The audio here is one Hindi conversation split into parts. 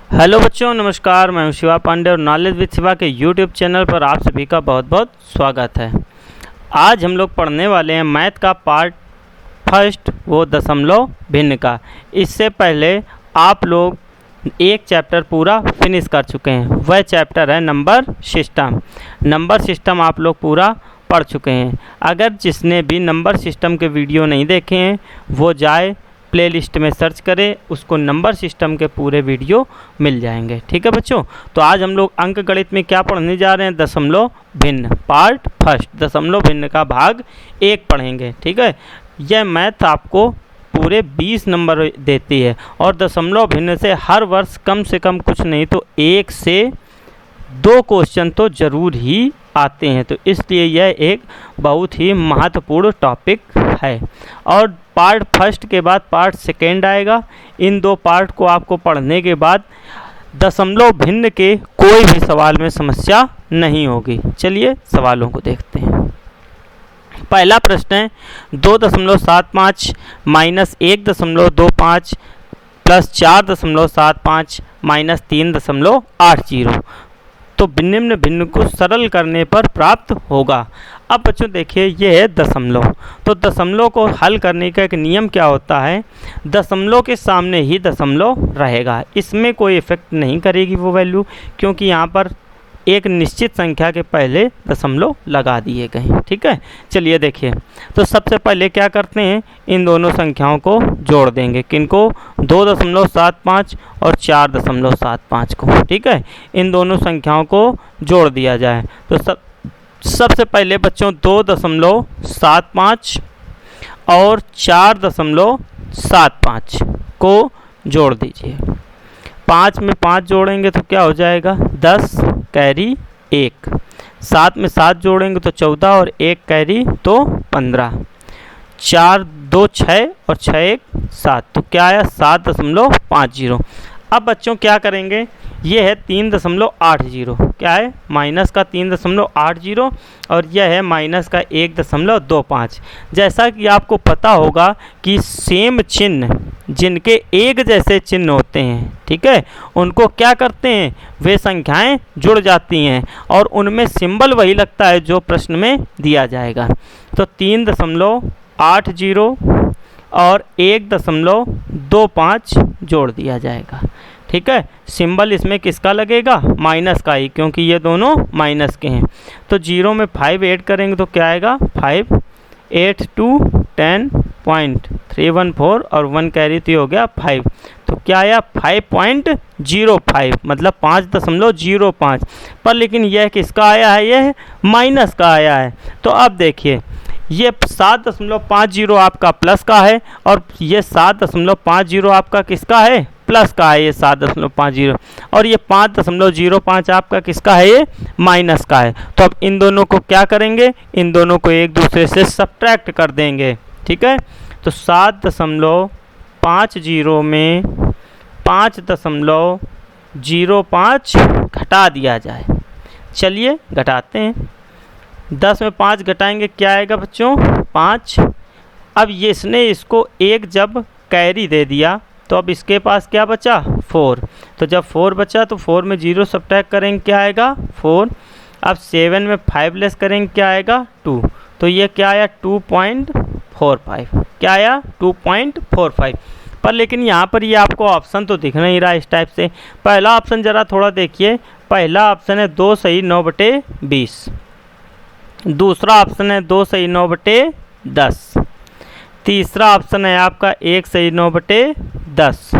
हेलो बच्चों, नमस्कार। मैं हूं शिवा पांडे और नॉलेज विद शिवा के यूट्यूब चैनल पर आप सभी का बहुत बहुत स्वागत है। आज हम लोग पढ़ने वाले हैं मैथ का पार्ट फर्स्ट, वो दशमलव भिन्न का। इससे पहले आप लोग एक चैप्टर पूरा फिनिश कर चुके हैं। वह चैप्टर है नंबर सिस्टम। नंबर सिस्टम आप लोग पूरा पढ़ चुके हैं। अगर जिसने भी नंबर सिस्टम के वीडियो नहीं देखे हैं वो जाए प्लेलिस्ट में सर्च करें, उसको नंबर सिस्टम के पूरे वीडियो मिल जाएंगे। ठीक है बच्चों, तो आज हम लोग अंक गणित में क्या पढ़ने जा रहे हैं? दशमलव भिन्न पार्ट फर्स्ट, दशमलव भिन्न का भाग 1 पढ़ेंगे। ठीक है, यह मैथ आपको पूरे 20 नंबर देती है और दशमलव भिन्न से हर वर्ष कम से कम कुछ नहीं तो 1 से 2 क्वेश्चन तो ज़रूर ही आते हैं। तो इसलिए यह एक बहुत ही महत्वपूर्ण टॉपिक है। और पार्ट फर्स्ट के बाद पार्ट सेकेंड आएगा। इन 2 पार्ट को आपको पढ़ने के बाद दशमलव भिन्न के कोई भी सवाल में समस्या नहीं होगी। चलिए सवालों को देखते हैं। पहला प्रश्न है 2.75 माइनस 1.25 प्लस 4.75 माइनस 3.80 तो निम्न भिन्न को सरल करने पर प्राप्त होगा। अब बच्चों देखिए, ये है दशमलव। तो दशमलव को हल करने का एक नियम क्या होता है? दशमलव के सामने ही दशमलव रहेगा, इसमें कोई इफेक्ट नहीं करेगी वो वैल्यू, क्योंकि यहाँ पर एक निश्चित संख्या के पहले दशमलव लगा दिए गए हैं। ठीक है, चलिए देखिए। तो सबसे पहले क्या करते हैं, इन दोनों संख्याओं को जोड़ देंगे। किनको? 2.75 और 4.75 को। ठीक है, इन दोनों संख्याओं को जोड़ दिया जाए। तो सबसे पहले बच्चों 2.75 और 4.75 को जोड़ दीजिए। 5 में 5 जोड़ेंगे तो क्या हो जाएगा? 10 कैरी 1। 7 में 7 जोड़ेंगे तो 14 और 1 कैरी तो 15। 4 2 6 और 6 1 7 तो क्या आया? 7.50। अब बच्चों क्या करेंगे? ये है 3.80। क्या है? माइनस का 3.80 और यह है माइनस का 1.25। जैसा कि आपको पता होगा कि सेम चिन्ह, जिनके एक जैसे चिन्ह होते हैं, ठीक है, उनको क्या करते हैं? वे संख्याएं जुड़ जाती हैं और उनमें सिंबल वही लगता है जो प्रश्न में दिया जाएगा। तो 3.80 और 1.25 जोड़ दिया जाएगा। ठीक है, सिंबल इसमें किसका लगेगा? माइनस का ही, क्योंकि ये दोनों माइनस के हैं। तो 0 में 5 ऐड करेंगे तो क्या आएगा? 5 8 2 10.314 और 1 कैरी तो हो गया 5। तो क्या आया? 5.05, मतलब 5.05 पर। लेकिन यह किसका आया है? यह माइनस का आया है। तो अब देखिए, ये 7.50 आपका प्लस का है और ये 7.50 आपका किसका है? प्लस का है। ये 7.50 और ये 5.05 आपका किसका है? ये माइनस का है। तो अब इन दोनों को क्या करेंगे? इन दोनों को एक दूसरे से सब्ट्रैक्ट कर देंगे। ठीक है, तो 7.50 में 5.05 घटा दिया जाए। चलिए घटाते हैं। 10 में 5 घटाएंगे क्या आएगा बच्चों? 5। अब ये इसने इसको 1 जब कैरी दे दिया तो अब इसके पास क्या बचा? 4। तो जब 4 बचा तो 4 में 0 सब्ट्रैक्ट करेंगे क्या आएगा? 4। अब 7 में 5 लेस करेंगे क्या आएगा? 2। तो ये क्या आया? 2.45। क्या आया? 2.45 पर। लेकिन यहाँ पर ये आपको ऑप्शन तो दिख नहीं रहा इस टाइप से। पहला ऑप्शन ज़रा थोड़ा देखिए। पहला ऑप्शन है 2 सही 9/20। दूसरा ऑप्शन है 2 सही 9/10। तीसरा ऑप्शन है आपका 1 सही 9/10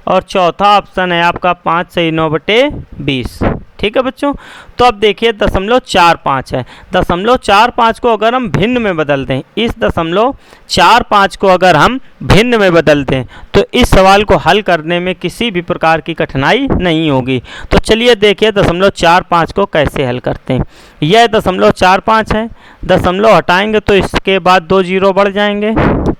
और चौथा ऑप्शन है आपका 5 सही 9/20। ठीक है बच्चों, तो अब देखिए 0.45 है। 0.45 को अगर हम भिन्न में बदल दें, इस 0.45 को अगर हम भिन्न में बदल दें तो इस सवाल को हल करने में किसी भी प्रकार की कठिनाई नहीं होगी। तो चलिए देखिए 0.45 को कैसे हल करते हैं। यह 0.45 है। दशमलव हटाएंगे तो इसके बाद 2 0 बढ़ जाएंगे।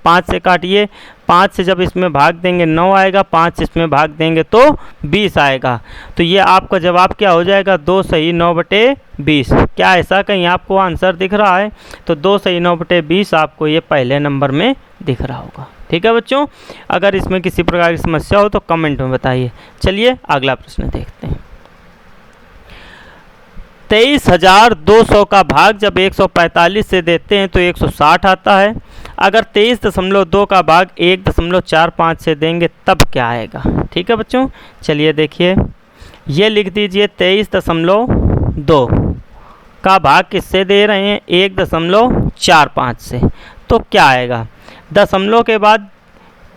5 से काटिए, 5 से जब इसमें भाग देंगे 9 आएगा, 5 इसमें भाग देंगे तो 20 आएगा। तो ये आपका जवाब क्या हो जाएगा? 2 सही 9/20। क्या ऐसा कहीं आपको आंसर दिख रहा है? तो 2 सही 9/20 आपको ये पहले नंबर में दिख रहा होगा। ठीक है बच्चों, अगर इसमें किसी प्रकार की समस्या हो तो कमेंट में बताइए। चलिए अगला प्रश्न देखते हैं। 23,200 का भाग जब 145 से देते हैं तो 160 आता है। अगर 23.2 का भाग 1.45 से देंगे तब क्या आएगा। ठीक है बच्चों, चलिए देखिए, ये लिख दीजिए 23.2 का भाग किससे दे रहे हैं, 1.45 से, तो क्या आएगा। दशमलव के बाद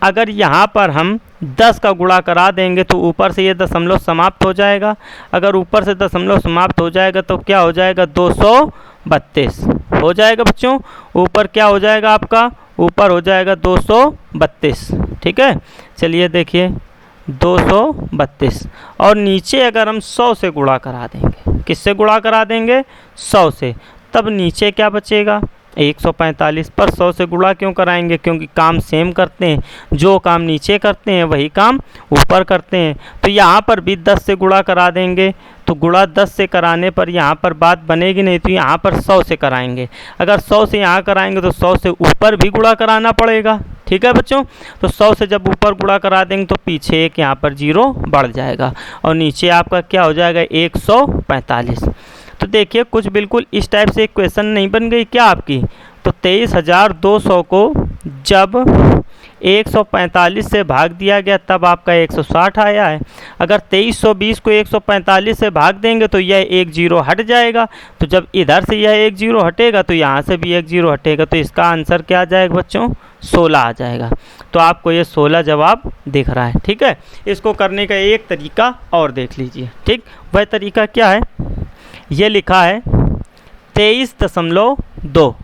अगर यहाँ पर हम 10 का गुणा करा देंगे तो ऊपर से ये दशमलव समाप्त हो जाएगा। अगर ऊपर से दशमलव समाप्त हो जाएगा तो क्या हो जाएगा, 232 हो जाएगा बच्चों। ऊपर क्या हो जाएगा आपका, ऊपर हो जाएगा 232। ठीक है, चलिए देखिए 232, और नीचे अगर हम 100 से गुणा करा देंगे, किससे गुणा करा देंगे, 100 से, तब नीचे क्या बचेगा, 145 पर 100 से गुणा क्यों कराएंगे, क्योंकि काम सेम करते हैं, जो काम नीचे करते हैं वही काम ऊपर करते हैं। तो यहाँ पर भी 10 से गुणा करा देंगे, तो गुणा 10 से कराने पर यहाँ पर बात बनेगी नहीं, तो यहाँ पर 100 से कराएंगे। अगर 100 से यहाँ कराएंगे तो 100 से ऊपर भी गुणा कराना पड़ेगा। ठीक है बच्चों, तो 100 से जब ऊपर गुणा करा देंगे तो पीछे एक यहाँ पर 0 बढ़ जाएगा और नीचे आपका क्या हो जाएगा, 145। तो देखिए कुछ बिल्कुल इस टाइप से इक्वेशन नहीं बन गई क्या आपकी। तो 23,200 को जब 145 से भाग दिया गया तब आपका 160 आया है। अगर 2320 को 145 से भाग देंगे तो यह एक 0 हट जाएगा। तो जब इधर से यह एक 0 हटेगा तो यहाँ से भी एक 0 हटेगा, तो इसका आंसर क्या आ जाएगा बच्चों, 16 आ जाएगा। तो आपको ये 16 जवाब दिख रहा है। ठीक है, इसको करने का एक तरीका और देख लीजिए। ठीक, वह तरीका क्या है, ये लिखा है 23.2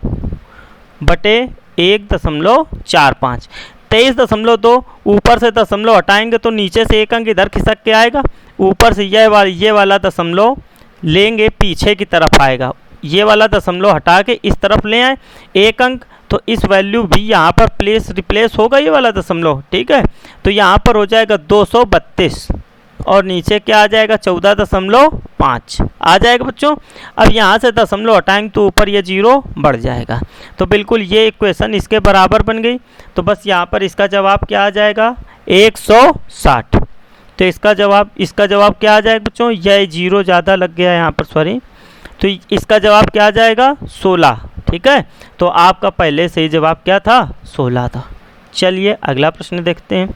बटे 1.45। 23.2 ऊपर से दशमलव हटाएंगे तो नीचे से एक अंक इधर खिसक के आएगा, ऊपर से ये वाला दशमलव लेंगे पीछे की तरफ आएगा, ये वाला दशमलव हटा के इस तरफ ले आए एक अंक, तो इस वैल्यू भी यहाँ पर रिप्लेस होगा ये वाला दशमलव। ठीक है, तो यहाँ पर हो जाएगा 232 और नीचे क्या आ जाएगा, 14.5 आ जाएगा बच्चों। अब यहाँ से दशमलव हटाएंगे तो ऊपर ये 0 बढ़ जाएगा। तो बिल्कुल ये इक्वेशन इसके बराबर बन गई। तो बस यहाँ पर इसका जवाब क्या आ जाएगा, 160। तो इसका जवाब क्या आ जाएगा बच्चों, यह 0 ज़्यादा लग गया यहाँ पर, सॉरी। तो इसका जवाब क्या आ जाएगा, 16। ठीक है, तो आपका पहले से ही जवाब क्या था, 16 था। चलिए अगला प्रश्न देखते हैं।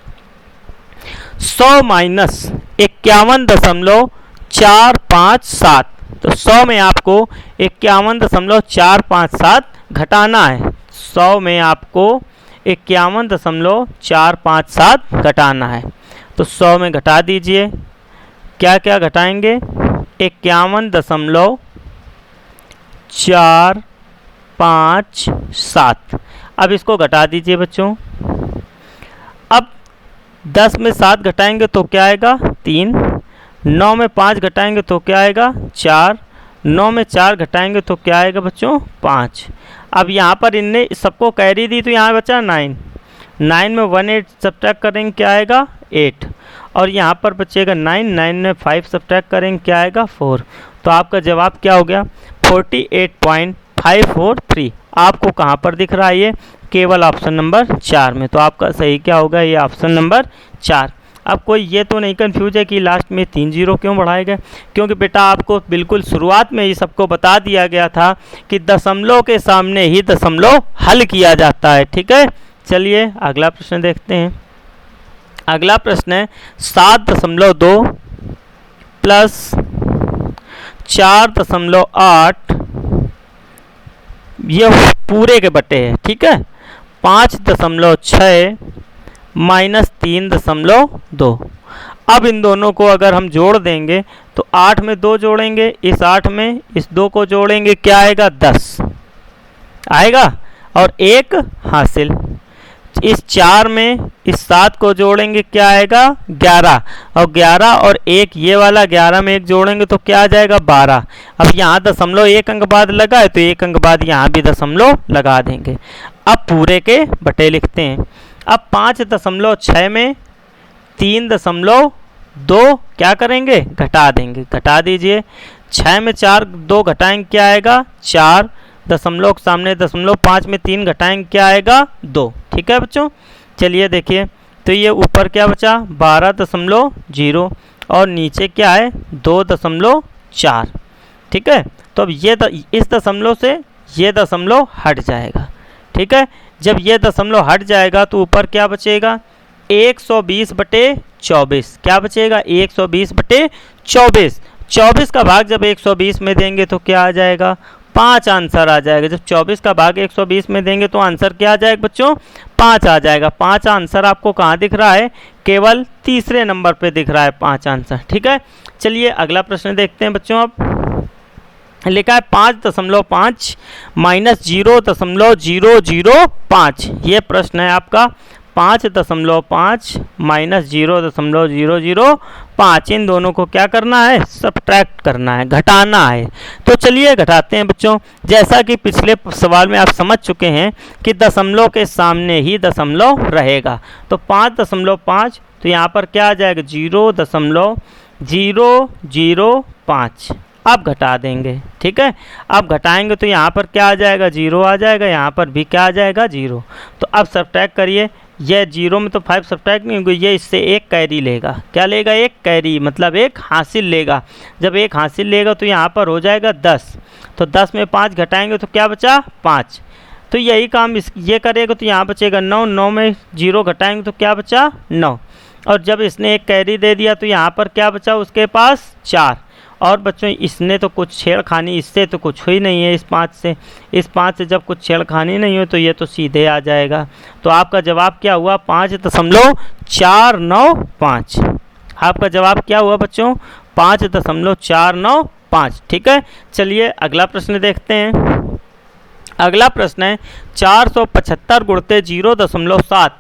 100 माइनस 51.457, तो 100 में आपको 51.457 घटाना है। 100 में आपको 51.457 घटाना है। तो 100 में घटा दीजिए, क्या क्या घटाएंगे, 51.457। अब इसको घटा दीजिए बच्चों। अब 10 में 7 घटाएंगे तो क्या आएगा, 3। 9 में 5 घटाएंगे तो क्या आएगा, 4। 9 में 4 घटाएंगे तो क्या आएगा बच्चों, 5। अब यहाँ पर इनने सबको कैरी दी तो यहाँ बचा 9। 9 में 1 8 सब्ट्रैक्ट करेंगे क्या आएगा, 8। और यहाँ पर बचेगा 9। 9 में 5 सब्ट्रैक्ट करेंगे क्या आएगा, 4। तो आपका जवाब क्या हो गया, 48.543। आपको कहाँ पर दिख रहा है ये, केवल ऑप्शन नंबर 4 में। तो आपका सही क्या होगा, ये ऑप्शन नंबर 4। अब कोई ये तो नहीं कंफ्यूज है कि लास्ट में 3 0 क्यों बढ़ाए गए, क्योंकि बेटा आपको बिल्कुल शुरुआत में ही सबको बता दिया गया था कि दशमलव के सामने ही दशमलव हल किया जाता है। ठीक है, चलिए अगला प्रश्न देखते हैं। अगला प्रश्न है 7.2 प्लस 4.8, ये पूरे के बटे है। ठीक है, 5.6 माइनस 3.2। अब इन दोनों को अगर हम जोड़ देंगे तो 8 में 2 जोड़ेंगे, इस 8 में इस 2 को जोड़ेंगे क्या आएगा, 10 आएगा और 1 हासिल। इस 4 में इस 7 को जोड़ेंगे क्या आएगा, 11। और 11 और 1 ये वाला 11 में 1 जोड़ेंगे तो क्या आ जाएगा, 12। अब यहाँ दशमलव 1 अंक बाद लगा है तो 1 अंक बाद यहाँ भी दशमलव लगा देंगे। अब पूरे के बटे लिखते हैं। अब 5.6 में 3.2 क्या करेंगे, घटा देंगे। घटा दीजिए, 6 में 4 2 घटाएंगे क्या आएगा, 4। दशमलव के सामने दशमलव, 5 में 3 घटाएंगे क्या आएगा, 2। ठीक है बच्चों, चलिए देखिए, तो ये ऊपर क्या बचा 12.0 और नीचे क्या है 2.4। ठीक है, तो अब ये इस दशमलव से ये दशमलव हट जाएगा। ठीक है, जब ये दशमलव हट जाएगा तो ऊपर क्या बचेगा 120/24। क्या बचेगा 120/24। 24 का भाग जब 120 में देंगे तो क्या आ जाएगा 5 आंसर आ जाएगा। जब 24 का भाग 120 में देंगे तो आंसर क्या आ जाएगा बच्चों 5 आ जाएगा। 5 आंसर आपको कहाँ दिख रहा है, केवल तीसरे नंबर पे दिख रहा है 5 आंसर। ठीक है, चलिए अगला प्रश्न देखते हैं बच्चों। अब लिखा है 5.5 माइनस 0.005। ये प्रश्न है आपका 5.5 माइनस 0.005। इन दोनों को क्या करना है सब्ट्रैक्ट करना है, घटाना है। तो चलिए घटाते हैं बच्चों। जैसा कि पिछले सवाल में आप समझ चुके हैं कि दशमलव के सामने ही दशमलव रहेगा। तो 5.5 तो यहाँ पर क्या आ जाएगा 0.005। अब घटा देंगे। ठीक है, अब घटाएंगे तो यहाँ पर क्या आ जाएगा 0 आ जाएगा, यहाँ पर भी क्या आ जाएगा 0। तो अब सब्ट्रैक्ट करिए, ये 0 में तो 5 सब्ट्रैक्ट नहीं होगी, ये इससे एक कैरी लेगा। क्या लेगा एक कैरी, मतलब एक हासिल लेगा। जब एक हासिल लेगा तो यहाँ पर हो जाएगा 10। तो 10 में 5 घटाएंगे तो क्या बचा 5। तो यही काम ये करेगा तो यहाँ बचेगा 9। 9 में 0 घटाएंगे तो क्या बचा 9। और जब इसने एक कैरी दे दिया तो यहाँ पर क्या बचा उसके पास 4। और बच्चों इसने तो कुछ छेड़खानी, इससे तो कुछ हुई नहीं है। इस 5 से जब कुछ छेड़खानी नहीं हो तो ये तो सीधे आ जाएगा। तो आपका जवाब क्या हुआ 5.495। आपका जवाब क्या हुआ बच्चों 5.495। ठीक है, चलिए अगला प्रश्न देखते हैं। अगला प्रश्न है 475 गुणते 0.7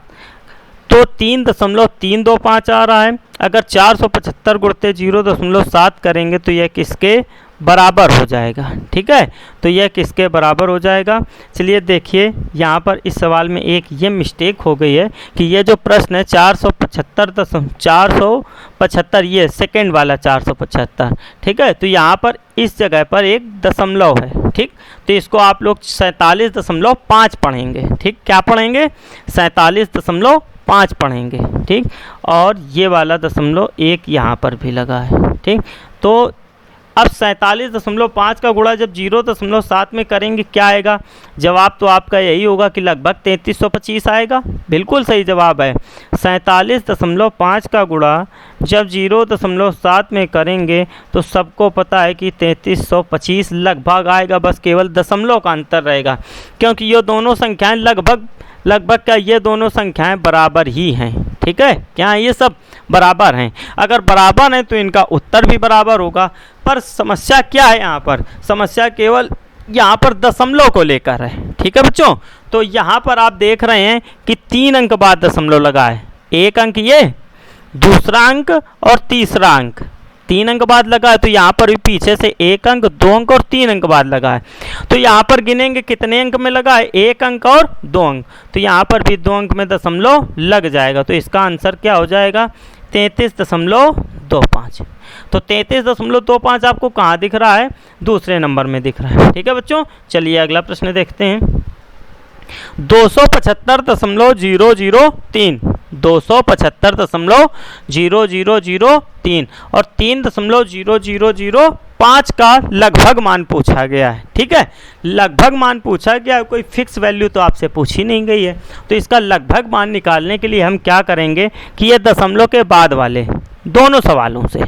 तो 3.325 आ रहा है। अगर 475 गुणते 0.7 करेंगे तो यह किसके बराबर हो जाएगा। ठीक है, तो यह किसके बराबर हो जाएगा। चलिए देखिए, यहाँ पर इस सवाल में एक ये मिस्टेक हो गई है कि ये जो प्रश्न है 475 ये सेकंड वाला 475। ठीक है, तो यहाँ पर इस जगह पर एक दशमलव है। ठीक, तो इसको आप लोग 47.5 पढ़ेंगे। ठीक, क्या पढ़ेंगे 47.5 पढ़ेंगे। ठीक, और ये वाला 0.1 यहाँ पर भी लगा है। ठीक, तो अब 47.5 का गुणा जब 0.7 में करेंगे क्या आएगा। जवाब तो आपका यही होगा कि लगभग 3325 आएगा। बिल्कुल सही जवाब है। 47.5 का गुणा जब 0.7 में करेंगे तो सबको पता है कि 3325 लगभग आएगा। बस केवल दशमलव का अंतर रहेगा, क्योंकि ये दोनों संख्याएं लगभग क्या ये दोनों संख्याएं बराबर ही हैं। ठीक है, क्या ये सब बराबर हैं। अगर बराबर हैं तो इनका उत्तर भी बराबर होगा। पर समस्या क्या है, यहाँ पर समस्या केवल यहाँ पर दशमलव को लेकर है। ठीक है बच्चों, तो यहाँ पर आप देख रहे हैं कि 3 अंक बाद दशमलव लगा है। एक अंक ये, दूसरा अंक और तीसरा अंक। 3 अंक बाद लगा है, तो यहाँ पर भी पीछे से 1 अंक, 2 अंक और 3 अंक बाद लगा है। तो यहाँ पर गिनेंगे कितने अंक में लगा है 1 अंक और 2 अंक। तो यहाँ पर भी 2 अंक में दशमलव लग जाएगा। तो इसका आंसर क्या हो जाएगा 33.25। तो 33.25 आपको कहाँ दिख रहा है, दूसरे नंबर में दिख रहा है। ठीक है बच्चों, चलिए अगला प्रश्न देखते हैं। 275.003 275.003 और 3.0005 का लगभग मान पूछा गया है। ठीक है, लगभग मान पूछा गया है, कोई फिक्स वैल्यू तो आपसे पूछी नहीं गई है। तो इसका लगभग मान निकालने के लिए हम क्या करेंगे कि ये दशमलव के बाद वाले दोनों सवालों से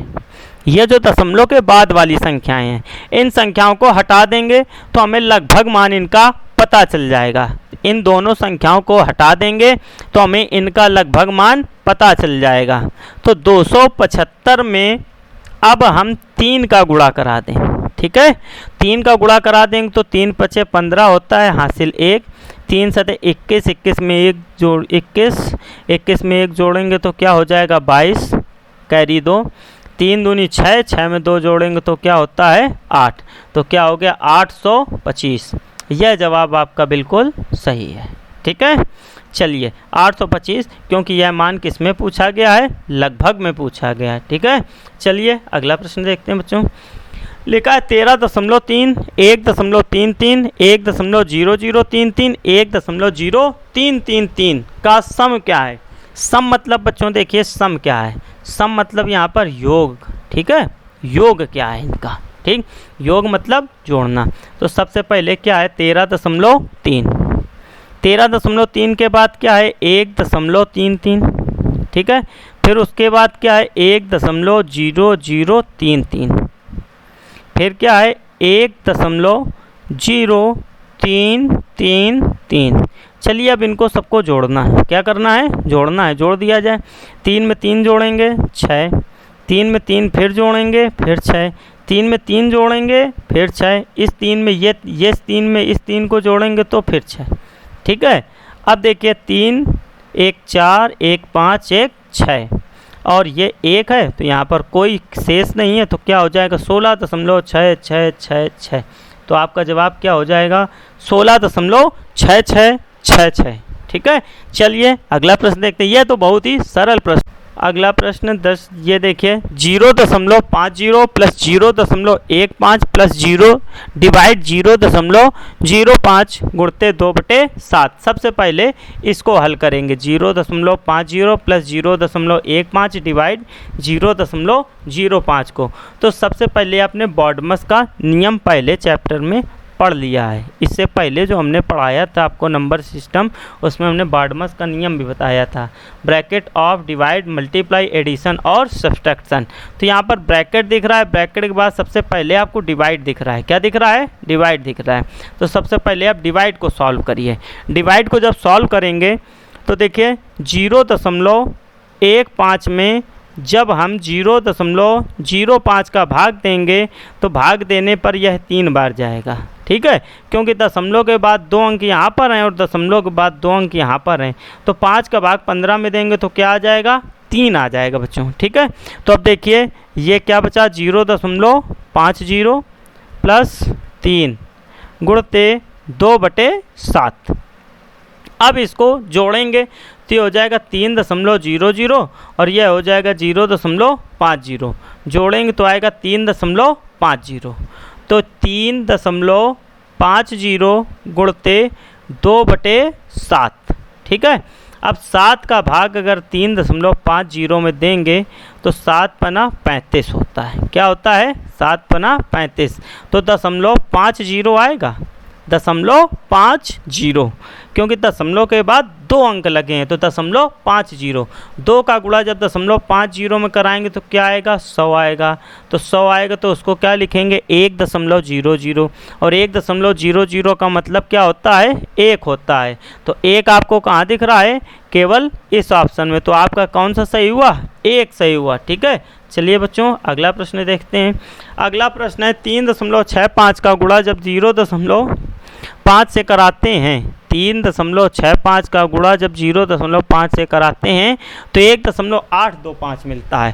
ये जो दशमलव के बाद वाली संख्याएं हैं इन संख्याओं को हटा देंगे तो हमें लगभग मान इनका पता चल जाएगा। इन दोनों संख्याओं को हटा देंगे तो हमें इनका लगभग मान पता चल जाएगा। तो 275 में अब हम 3 का गुणा करा दें। ठीक है, 3 का गुणा करा देंगे तो 3 पचे 15 होता है, हासिल 1। 3 सते 21, 21 में 1 जोड़ 21 में 1 जोड़ेंगे तो क्या हो जाएगा 22, कैरी 2। 3 दूनी 6, 6 में 2 जोड़ेंगे तो क्या होता है 8। तो क्या हो गया 825। यह जवाब आपका बिल्कुल सही है। ठीक है, चलिए 825, क्योंकि यह मान किस में पूछा गया है, लगभग में पूछा गया है। ठीक है, चलिए अगला प्रश्न देखते हैं बच्चों। लिखा है 13.3, 1.33, 1.0033, 1.0333 का सम क्या है। सम मतलब बच्चों देखिए सम क्या है, सम मतलब यहाँ पर योग, ठीक है, योग क्या है इनका, ठीक, योग मतलब जोड़ना। तो सबसे पहले क्या है 13.3, 13.3 के बाद क्या है 1.33, ठीक है, फिर उसके बाद क्या है 1.0033, फिर क्या है 1.0333। चलिए अब इनको सबको जोड़ना है, क्या करना है, जोड़ना है, जोड़ दिया जाए। 3 में 3 जोड़ेंगे 6, 3 में 3 फिर जोड़ेंगे फिर 6, 3 में 3 जोड़ेंगे फिर 6, इस 3 में ये 3 में इस 3 को जोड़ेंगे तो फिर 6, ठीक है। अब देखिए 3, 1 4, 1 5, 1 6 और ये 1 है तो यहाँ पर कोई शेष नहीं है तो क्या हो जाएगा 16.66666। तो आपका जवाब क्या हो जाएगा 16.6666, ठीक है। चलिए अगला प्रश्न देखते हैं, यह तो बहुत ही सरल प्रश्न। अगला प्रश्न 10, ये देखिए 0.50 प्लस 0.15 प्लस 0 डिवाइड 0.05 गुणते 2/7। सबसे पहले इसको हल करेंगे, 0.50 प्लस 0.15 डिवाइड 0.05 को। तो सबसे पहले आपने बॉडमस का नियम पहले चैप्टर में पढ़ लिया है, इससे पहले जो हमने पढ़ाया था आपको नंबर सिस्टम, उसमें हमने बॉडमस का नियम भी बताया था, bracket of divide multiply addition और सब्सट्रैक्शन। तो यहाँ पर ब्रैकेट दिख रहा है, ब्रैकेट के बाद सबसे पहले आपको डिवाइड दिख रहा है, क्या दिख रहा है, डिवाइड दिख रहा है। तो सबसे पहले आप डिवाइड को सॉल्व करिए। डिवाइड को जब सॉल्व करेंगे तो देखिए 0.15 में जब हम 0.05 का भाग देंगे तो भाग देने पर यह 3 बार जाएगा, ठीक है, क्योंकि दशमलव के बाद 2 अंक यहाँ पर हैं और दशमलव के बाद 2 अंक यहाँ पर हैं। तो 5 का भाग 15 में देंगे तो क्या आ जाएगा, 3 आ जाएगा बच्चों, ठीक है। तो अब देखिए ये क्या बचा 0.50 प्लस 3 गुणते 2/7। अब इसको जोड़ेंगे तो ये हो जाएगा 3.00 और यह हो जाएगा 0.50, जोड़ेंगे तो आएगा 3.50। तो 3.50 गुणते 2/7, ठीक है। अब 7 का भाग अगर 3.50 में देंगे तो 7 पना 35 होता है, क्या होता है 7 पना 35। तो 0.50 आएगा, 0.50, क्योंकि दशमलव के बाद 2 अंक लगे हैं तो 0.50। 2 का गुणा जब 0.50 में कराएंगे तो क्या आएगा 100 आएगा। तो 100 आएगा तो उसको क्या लिखेंगे 1.00 और 1.00 का मतलब क्या होता है 1 होता है। तो 1 आपको कहाँ दिख रहा है, केवल इस ऑप्शन में। तो आपका कौन सा सही हुआ, 1 सही हुआ, ठीक है। चलिए बच्चों अगला प्रश्न देखते हैं। अगला प्रश्न है 3.65 का गुणा जब 0.5 से कराते हैं, 3.65 का गुणा जब 0.5 से कराते हैं तो 1.825 मिलता है।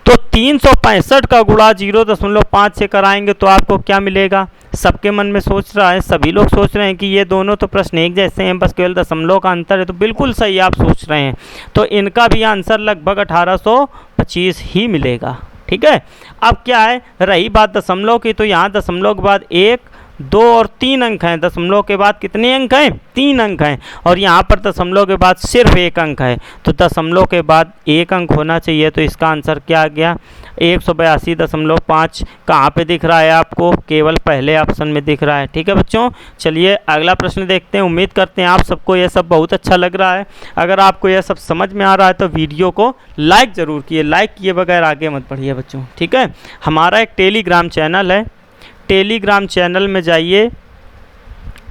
तो 365 का गुणा 0.5 से कराएंगे तो आपको क्या मिलेगा। सबके मन में सोच रहा है, सभी लोग सोच रहे हैं कि ये दोनों तो प्रश्न एक जैसे हैं, बस केवल दशमलव का अंतर है। तो बिल्कुल सही आप सोच रहे हैं, तो इनका भी आंसर लगभग 1825 ही मिलेगा, ठीक है। अब क्या है, रही बात दशमलव की, तो यहाँ दशमलव के बाद 1, 2 और 3 अंक हैं। दशमलव के बाद कितने अंक हैं, 3 अंक हैं, और यहाँ पर दशमलव के बाद सिर्फ 1 अंक है। तो दशमलव के बाद 1 अंक होना चाहिए, तो इसका आंसर क्या आ गया 182.5। कहाँ पे दिख रहा है आपको, केवल पहले ऑप्शन में दिख रहा है, ठीक है बच्चों। चलिए अगला प्रश्न देखते हैं। उम्मीद करते हैं आप सबको यह सब बहुत अच्छा लग रहा है। अगर आपको यह सब समझ में आ रहा है तो वीडियो को लाइक ज़रूर किए, लाइक किए बगैर आगे मत बढ़िए बच्चों, ठीक है। हमारा एक टेलीग्राम चैनल है, टेलीग्राम चैनल में जाइए,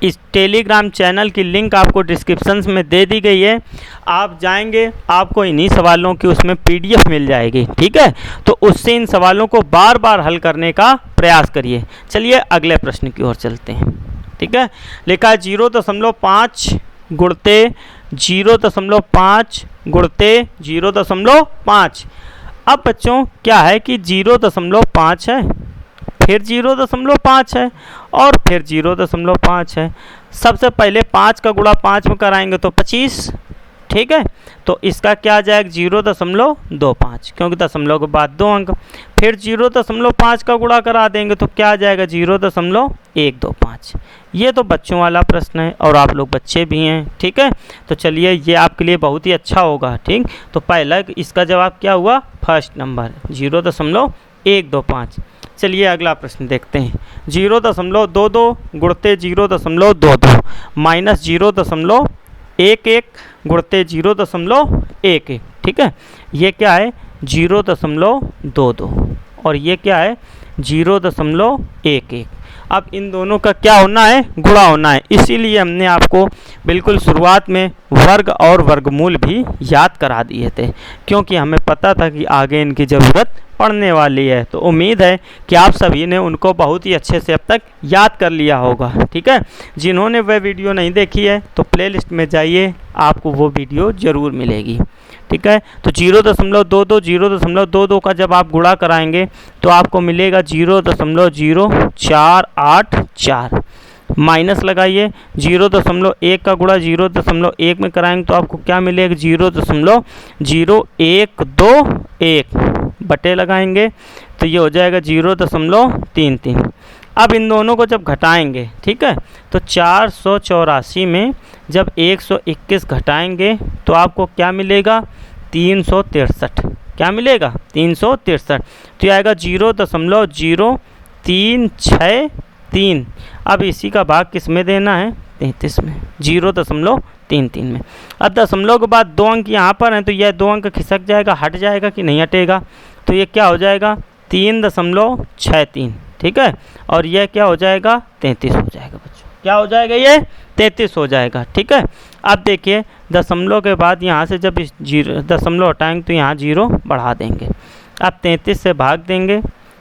इस टेलीग्राम चैनल की लिंक आपको डिस्क्रिप्शन में दे दी गई है। आप जाएंगे, आपको इन्हीं सवालों की उसमें PDF मिल जाएगी, ठीक है। तो उससे इन सवालों को बार बार हल करने का प्रयास करिए। चलिए अगले प्रश्न की ओर चलते हैं, ठीक है। लिखा है 0.5 गुणते 0.5 गुणते 0.5। अब बच्चों क्या है कि 0.5 है, फिर 0.5 है और फिर 0.5 है। सबसे पहले 5 का गुणा 5 में कराएंगे तो 25, ठीक है। तो इसका क्या आ जाएगा 0.25, क्योंकि दशमलव के बाद 2 अंक। फिर 0.5 का गुणा करा देंगे तो क्या आ जाएगा 0.125। ये तो बच्चों वाला प्रश्न है और आप लोग बच्चे भी हैं, ठीक है। तो चलिए ये आपके लिए बहुत ही अच्छा होगा, ठीक। तो पहला इसका जवाब क्या हुआ, फर्स्ट नंबर 0.125। चलिए अगला प्रश्न देखते हैं। 0.22 गुणते 0.22 माइनस 0.11 गुणते 0.11, ठीक है। ये क्या है 0.22 और ये क्या है 0.11। अब इन दोनों का क्या होना है, गुणा होना है। इसीलिए हमने आपको बिल्कुल शुरुआत में वर्ग और वर्गमूल भी याद करा दिए थे, क्योंकि हमें पता था कि आगे इनकी ज़रूरत पड़ने वाली है। तो उम्मीद है कि आप सभी ने उनको बहुत ही अच्छे से अब तक याद कर लिया होगा, ठीक है। जिन्होंने वह वीडियो नहीं देखी है तो प्लेलिस्ट में जाइए, आपको वो वीडियो ज़रूर मिलेगी, ठीक है। तो 0.22 का जब आप गुणा कराएंगे तो आपको मिलेगा 0.0484। माइनस लगाइए 0.1 का गुणा 0.1 में कराएंगे तो आपको क्या मिलेगा 0.0121 बटे लगाएंगे तो ये हो जाएगा 0.33। अब इन दोनों को जब घटाएंगे, ठीक है, तो 484 में जब 121 घटाएंगे तो आपको क्या मिलेगा 363। क्या मिलेगा 363। तो ये आएगा 0.0363। अब इसी का भाग किस में देना है 33 में, 0.33 में। अब दशमलव के बाद 2 अंक यहाँ पर हैं तो यह 2 अंक खिसक जाएगा, हट जाएगा कि नहीं हटेगा। तो ये क्या हो जाएगा 3.63, ठीक है। और यह क्या हो जाएगा 33 हो जाएगा बच्चों। क्या हो जाएगा ये 33 हो जाएगा, ठीक है। अब देखिए दशमलव के बाद यहाँ से जब इस दशमलव हटाएंगे तो यहाँ 0 बढ़ा देंगे। अब 33 से भाग देंगे,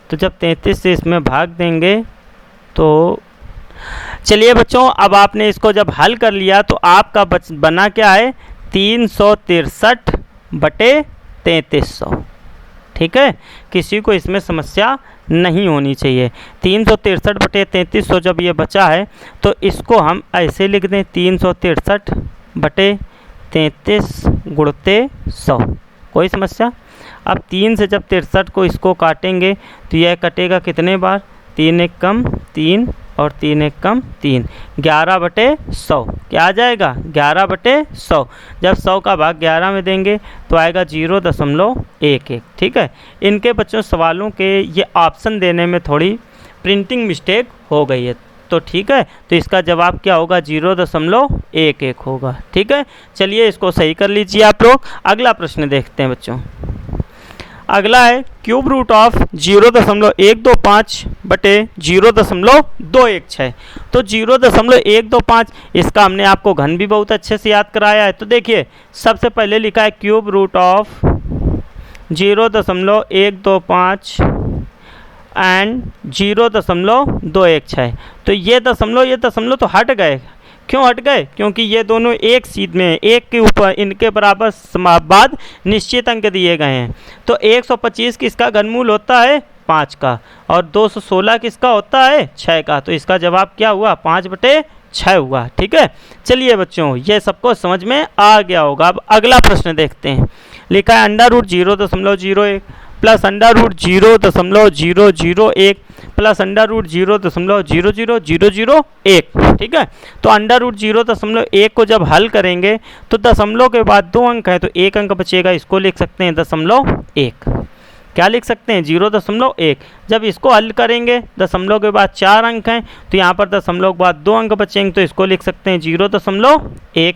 तो जब 33 से इसमें भाग देंगे तो चलिए बच्चों अब आपने इसको जब हल कर लिया तो आपका बना क्या है 363 बटे 3300, ठीक है। किसी को इसमें समस्या नहीं होनी चाहिए। 363 बटे 3300 जब ये बचा है तो इसको हम ऐसे लिख दें 363 बटे 33 गुणते 100। कोई समस्या। अब 3 से जब 63 को इसको काटेंगे तो यह कटेगा कितने बार 3 एक कम 3 और 3 एक कम 3, 11 बटे 100। क्या आ जाएगा 11 बटे 100। जब 100 का भाग 11 में देंगे तो आएगा 0.11, ठीक है। इनके बच्चों सवालों के ये ऑप्शन देने में थोड़ी प्रिंटिंग मिस्टेक हो गई है, तो ठीक है। तो इसका जवाब क्या होगा 0.11 होगा, ठीक है। चलिए इसको सही कर लीजिए आप लोग। अगला प्रश्न देखते हैं बच्चों। अगला है क्यूब रूट ऑफ 0.125 बटे 0.216। तो 0.125 इसका हमने आपको घन भी बहुत अच्छे से याद कराया है। तो देखिए सबसे पहले लिखा है क्यूब रूट ऑफ 0.125 एंड 0.216। तो ये दशमलव तो हट गए। क्यों हट गए, क्योंकि ये दोनों एक सीध में एक के ऊपर इनके बराबर बाद निश्चित अंक दिए गए हैं। तो 125 किसका घनमूल होता है 5 का और 216 किसका होता है 6 का। तो इसका जवाब क्या हुआ 5 बटे 6 हुआ, ठीक है। चलिए बच्चों ये सबको समझ में आ गया होगा। अब अगला प्रश्न देखते हैं। लिखा है under root 0.01 plus under root 0.001 plus under root 0.00001, ठीक है। तो अंडर रूट 0.1 को जब हल करेंगे तो दशमलव के बाद 2 अंक है तो 1 अंक बचेगा, इसको लिख सकते हैं 0.1। क्या लिख सकते हैं 0.1। जब इसको हल करेंगे दशमलव के बाद 4 अंक हैं तो यहाँ पर दशमलव के बाद 2 अंक बचेंगे तो इसको लिख सकते हैं 0.1।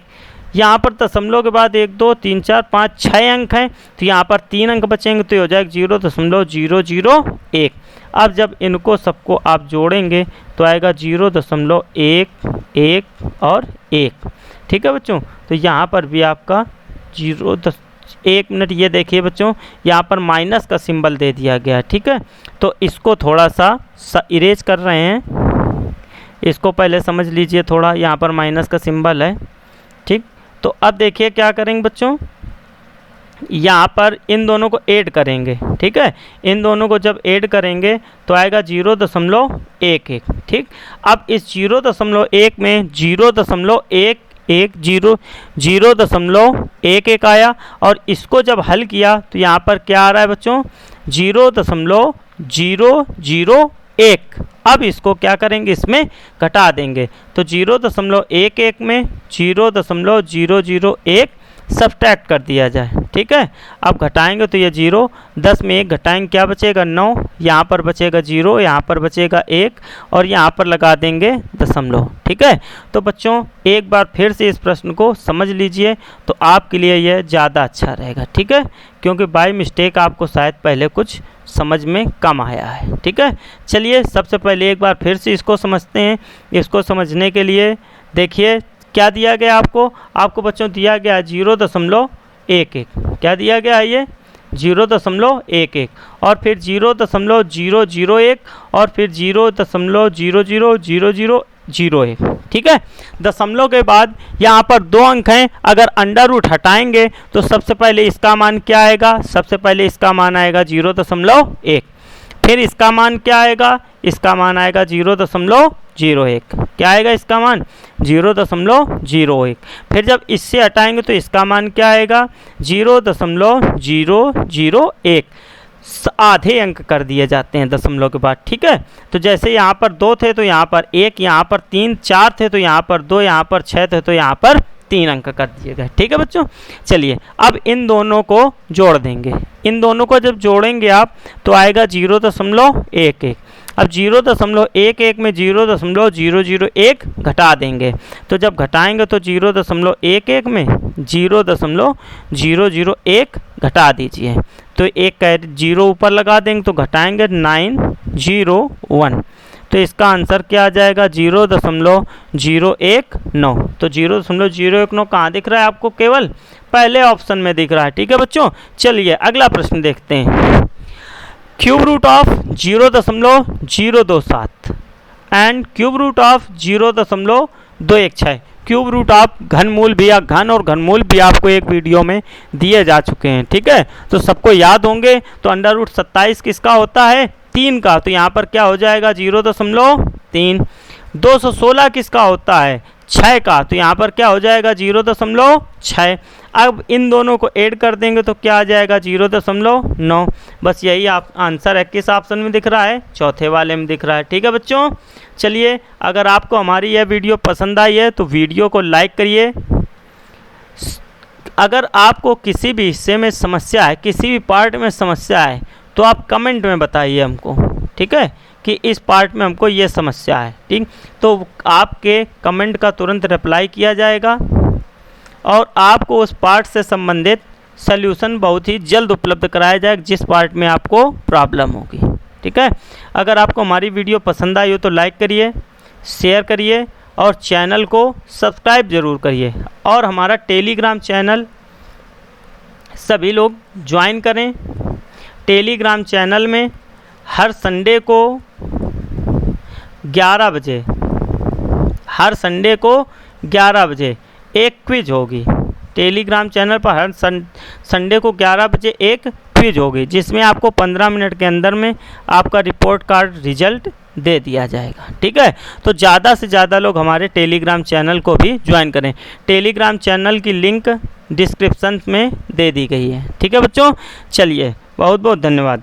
यहाँ पर दशमलव के बाद 1 2 3 4 5 6 अंक हैं तो यहाँ पर 3 अंक बचेंगे तो ये हो जाएगा 0.001। अब जब इनको सबको आप जोड़ेंगे तो आएगा 0.1 और 1, ठीक है बच्चों। तो यहाँ पर भी आपका 1 मिनट ये देखिए बच्चों यहाँ पर माइनस का सिंबल दे दिया गया, ठीक है। तो इसको थोड़ा सा इरेज कर रहे हैं, इसको पहले समझ लीजिए थोड़ा। यहाँ पर माइनस का सिंबल है, ठीक। तो अब देखिए क्या करेंगे बच्चों, यहाँ पर इन दोनों को ऐड करेंगे, ठीक है। इन दोनों को जब ऐड करेंगे तो आएगा 0.11, ठीक। अब इस 0.1 में 0.1 0.11 आया। और इसको जब हल किया तो यहाँ पर क्या आ रहा है बच्चों, 0.001। अब इसको क्या करेंगे, इसमें घटा देंगे। तो 0.11 में 0.001 सब्ट्रैक्ट कर दिया जाए। ठीक है, अब घटाएंगे तो ये 0, 10 में 1 घटाएंगे क्या बचेगा, 9। यहाँ पर बचेगा 0, यहाँ पर बचेगा 1 और यहाँ पर लगा देंगे दशमलव। ठीक है, तो बच्चों एक बार फिर से इस प्रश्न को समझ लीजिए तो आपके लिए यह ज़्यादा अच्छा रहेगा। ठीक है, क्योंकि बाय मिस्टेक आपको शायद पहले कुछ समझ में कम आया है। ठीक है, चलिए सबसे पहले एक बार फिर से इसको समझते हैं। इसको समझने के लिए देखिए क्या दिया गया आपको बच्चों दिया गया 0.11। क्या दिया गया है, ये 0.11 और फिर 0.001 और फिर 0.000001। ठीक है, दशमलव के बाद यहाँ पर 2 अंक हैं। अगर अंडर रूट हटाएंगे तो सबसे पहले इसका मान क्या आएगा, सबसे पहले इसका मान आएगा 0.1। फिर इसका मान क्या आएगा, इसका मान आएगा 0.01। क्या आएगा इसका मान, 0.01। फिर जब इससे हटाएंगे तो इसका मान क्या आएगा, 0.001। आधे अंक कर दिए जाते हैं दशमलव के बाद। ठीक है, तो जैसे यहाँ पर 2 थे तो यहाँ पर 1, यहाँ पर 3, 4 थे तो यहाँ पर 2, यहाँ पर 6 थे तो यहाँ पर 3 अंक कर दिए गए। ठीक है बच्चों, चलिए अब इन दोनों को जोड़ देंगे। इन दोनों को जब जोड़ेंगे आप तो आएगा 0.11। अब 0.11 में 0.001 घटा देंगे। तो जब घटाएंगे तो 0.11 में 0.001 घटा दीजिए। तो एक 0 ऊपर लगा देंगे तो घटाएंगे 901। तो इसका आंसर क्या आ जाएगा, 0.019। तो 0.019 कहाँ दिख रहा है आपको, केवल पहले ऑप्शन में दिख रहा है। ठीक है बच्चों, चलिए अगला प्रश्न देखते हैं। Cube root of 0.027 and cube root of 0.216। Cube root of घनमूल भी या घन और घनमूल भी आपको एक वीडियो में दिए जा चुके हैं। ठीक है, तो सबको याद होंगे। तो अंडर रूट 27 किसका होता है, 3 का। तो यहाँ पर क्या हो जाएगा 0.3। 216 किसका होता है, 6 का। तो यहाँ पर क्या हो जाएगा 0.6। अब इन दोनों को ऐड कर देंगे तो क्या आ जाएगा 0.9। बस यही आप आंसर है। किस ऑप्शन में दिख रहा है, चौथे वाले में दिख रहा है। ठीक है बच्चों, चलिए अगर आपको हमारी यह वीडियो पसंद आई है तो वीडियो को लाइक करिए। अगर आपको किसी भी हिस्से में समस्या है, किसी भी पार्ट में समस्या है तो आप कमेंट में बताइए हमको। ठीक है, कि इस पार्ट में हमको ये समस्या है। ठीक, तो आपके कमेंट का तुरंत रिप्लाई किया जाएगा और आपको उस पार्ट से संबंधित सल्यूशन बहुत ही जल्द उपलब्ध कराया जाएगा जिस पार्ट में आपको प्रॉब्लम होगी। ठीक है, अगर आपको हमारी वीडियो पसंद आई हो तो लाइक करिए, शेयर करिए और चैनल को सब्सक्राइब ज़रूर करिए। और हमारा टेलीग्राम चैनल सभी लोग ज्वाइन करें। टेलीग्राम चैनल में हर संडे को 11 बजे, हर संडे को 11 बजे एक क्विज होगी। टेलीग्राम चैनल पर हर संडे को 11 बजे एक क्विज होगी जिसमें आपको 15 मिनट के अंदर में आपका रिपोर्ट कार्ड रिजल्ट दे दिया जाएगा। ठीक है, तो ज़्यादा से ज़्यादा लोग हमारे टेलीग्राम चैनल को भी ज्वाइन करें। टेलीग्राम चैनल की लिंक डिस्क्रिप्शन में दे दी गई है। ठीक है बच्चों, चलिए बहुत बहुत धन्यवाद।